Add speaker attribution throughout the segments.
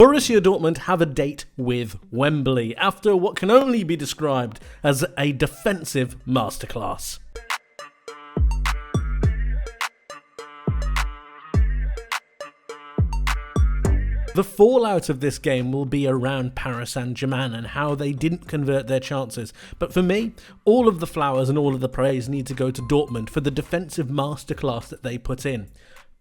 Speaker 1: Borussia Dortmund have a date with Wembley after what can only be described as a defensive masterclass. The fallout of this game will be around Paris Germain and how they didn't convert their chances. But for me, all of the flowers and all of the praise need to go to Dortmund for the defensive masterclass that they put in.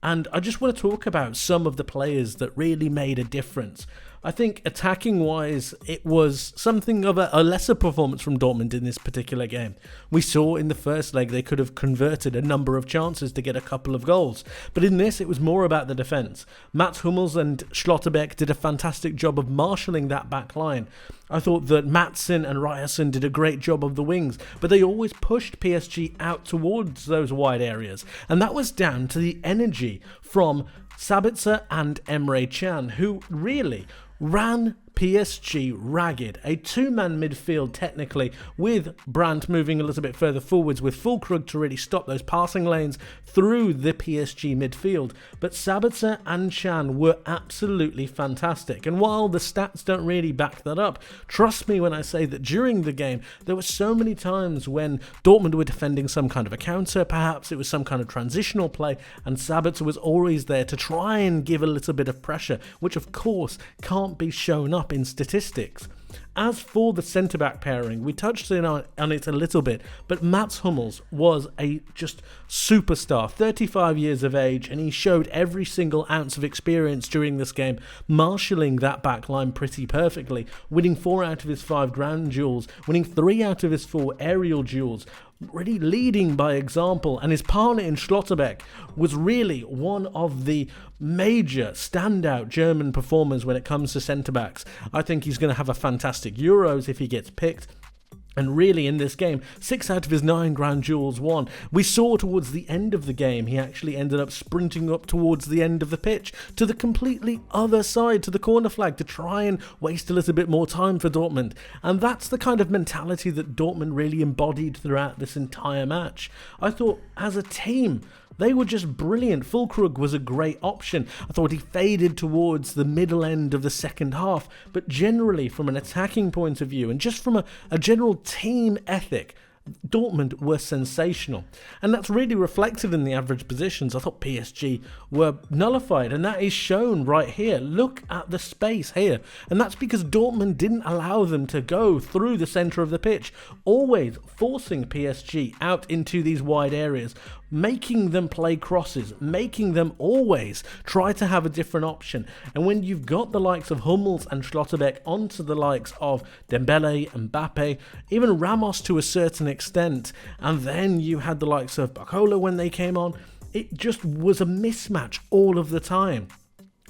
Speaker 1: And I just want to talk about some of the players that really made a difference. I think attacking-wise, it was something of a lesser performance from Dortmund in this particular game. We saw in the first leg they could have converted a number of chances to get a couple of goals. But in this, it was more about the defence. Mats Hummels and Schlotterbeck did a fantastic job of marshalling that back line. I thought that Matson and Ryerson did a great job of the wings, but they always pushed PSG out towards those wide areas. And that was down to the energy from Sabitzer and Emre Can, who really ran PSG ragged. A two-man midfield technically, with Brandt moving a little bit further forwards with Füllkrug to really stop those passing lanes through the PSG midfield. But Sabitzer and Can were absolutely fantastic. And while the stats don't really back that up, trust me when I say that during the game, there were so many times when Dortmund were defending some kind of a counter, perhaps it was some kind of transitional play, and Sabitzer was always there to try and give a little bit of pressure, which of course can't be shown up in statistics. As for the centre-back pairing, we touched on it a little bit, but Mats Hummels was a just superstar, 35 years of age, and he showed every single ounce of experience during this game, marshalling that back line pretty perfectly, winning 4 out of his 5 ground duels, winning 3 out of his 4 aerial duels, really leading by example, and his partner in Schlotterbeck was really one of the major standout German performers when it comes to centre-backs. I think he's going to have a fantastic Euros if he gets picked. And really in this game, 6 out of his 9 ground duels won. We saw towards the end of the game, he actually ended up sprinting up towards the end of the pitch to the completely other side, to the corner flag, to try and waste a little bit more time for Dortmund. And that's the kind of mentality that Dortmund really embodied throughout this entire match. I thought as a team, they were just brilliant. Füllkrug was a great option. I thought he faded towards the middle end of the second half. But generally, from an attacking point of view, and just from a general team ethic, Dortmund were sensational. And that's really reflected in the average positions. I thought PSG were nullified, and that is shown right here. Look at the space here. And that's because Dortmund didn't allow them to go through the centre of the pitch, always forcing PSG out into these wide areas, making them play crosses, making them always try to have a different option. And when you've got the likes of Hummels and Schlotterbeck onto the likes of Dembele, Mbappe, even Ramos to a certain extent, and then you had the likes of Barcola when they came on, it just was a mismatch all of the time.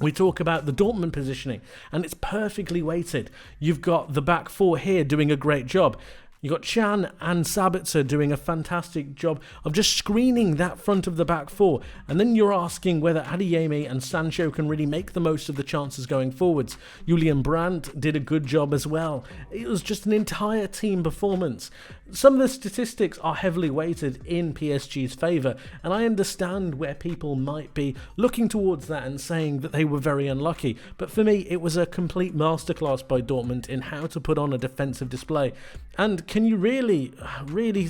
Speaker 1: We talk about the Dortmund positioning, and it's perfectly weighted. You've got the back four here doing a great job. You've got Can and Sabitzer doing a fantastic job of just screening that front of the back four. And then you're asking whether Adeyemi and Sancho can really make the most of the chances going forwards. Julian Brandt did a good job as well. It was just an entire team performance. Some of the statistics are heavily weighted in PSG's favour, and I understand where people might be looking towards that and saying that they were very unlucky. But for me, it was a complete masterclass by Dortmund in how to put on a defensive display. And can you really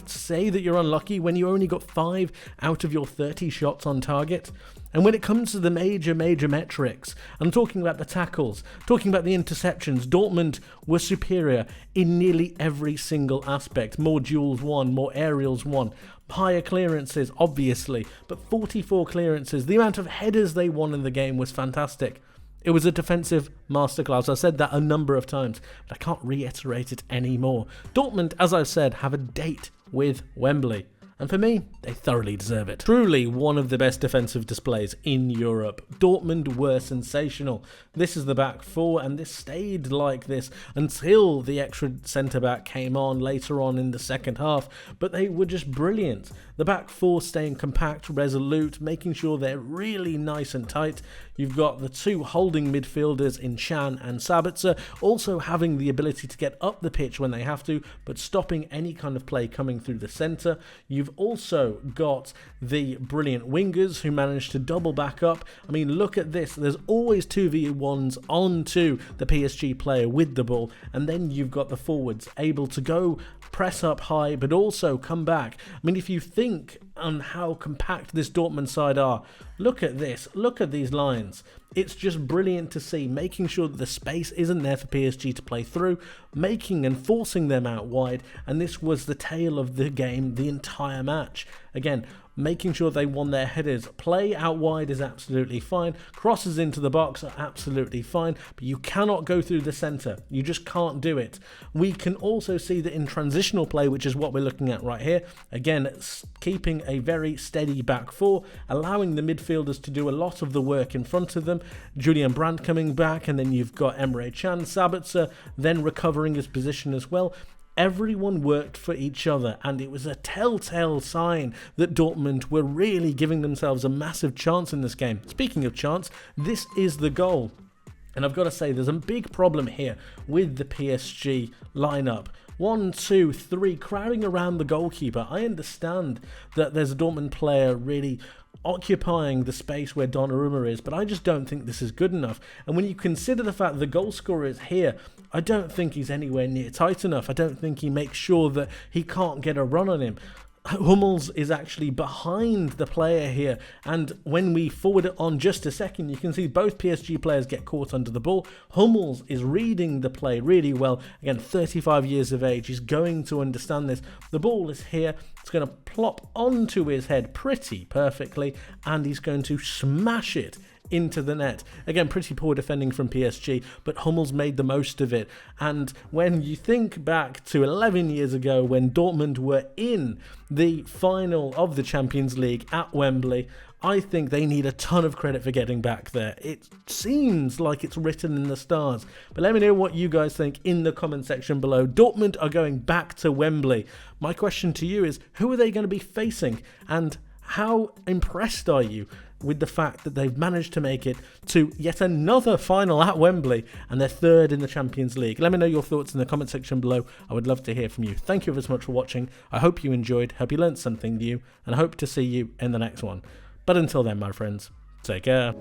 Speaker 1: say that you're unlucky when you only got 5 out of your 30 shots on target? And when it comes to the major metrics, I'm talking about the tackles, talking about the interceptions, Dortmund were superior in nearly every single aspect. More duels won, more aerials won, higher clearances, obviously, but 44 clearances. The amount of headers they won in the game was fantastic. It was a defensive masterclass. I've said that a number of times, but I can't reiterate it anymore. Dortmund, as I've said, have a date with Wembley. And for me, they thoroughly deserve it. Truly one of the best defensive displays in Europe. Dortmund were sensational. This is the back four, and this stayed like this until the extra centre-back came on later on in the second half. But they were just brilliant. The back four staying compact, resolute, making sure they're really nice and tight. You've got the 2 holding midfielders in Can and Sabitzer, also having the ability to get up the pitch when they have to, but stopping any kind of play coming through the centre. You've You've also got the brilliant wingers who managed to double back up. I mean, look at this. There's always 2v1s onto the PSG player with the ball, and then you've got the forwards able to go press up high, but also come back. I mean, if you think on how compact this Dortmund side are, look at this. Look at these lines. It's just brilliant to see, making sure that the space isn't there for PSG to play through, making and forcing them out wide, and this was the tale of the game the entire match. Again, making sure they won their headers. Play out wide is absolutely fine. Crosses into the box are absolutely fine, but you cannot go through the centre. You just can't do it. We can also see that in transitional play, which is what we're looking at right here, again, keeping a very steady back four, allowing the midfielders to do a lot of the work in front of them. Julian Brandt coming back, and then you've got Emre Can, Sabitzer, then recovering his position as well. Everyone worked for each other, and it was a telltale sign that Dortmund were really giving themselves a massive chance in this game. Speaking of chance, this is the goal. And I've got to say, there's a big problem here with the PSG lineup. 1, 2, 3, crowding around the goalkeeper. I understand that there's a Dortmund player really occupying the space where Donnarumma is, but I just don't think this is good enough. And when you consider the fact that the goal scorer is here, I don't think he's anywhere near tight enough. I don't think he makes sure that he can't get a run on him. Hummels is actually behind the player here, and when we forward it on just a second, you can see both PSG players get caught under the ball. Hummels is reading the play really well. Again, 35 years of age, he's going to understand this. The ball is here, it's going to plop onto his head pretty perfectly, and he's going to smash it into the net. Again, pretty poor defending from PSG, but Hummels made the most of it. And when you think back to 11 years ago when Dortmund were in the final of the Champions League at Wembley, I think they need a ton of credit for getting back there. It seems like it's written in the stars. But let me know what you guys think in the comment section below. Dortmund are going back to Wembley. My question to you is, who are they going to be facing? And how impressed are you with the fact that they've managed to make it to yet another final at Wembley, and they're third in the Champions League? Let me know your thoughts in the comment section below. I would love to hear from you. Thank you very much for watching. I hope you enjoyed, hope you learned something new, and I hope to see you in the next one. But until then, my friends, take care.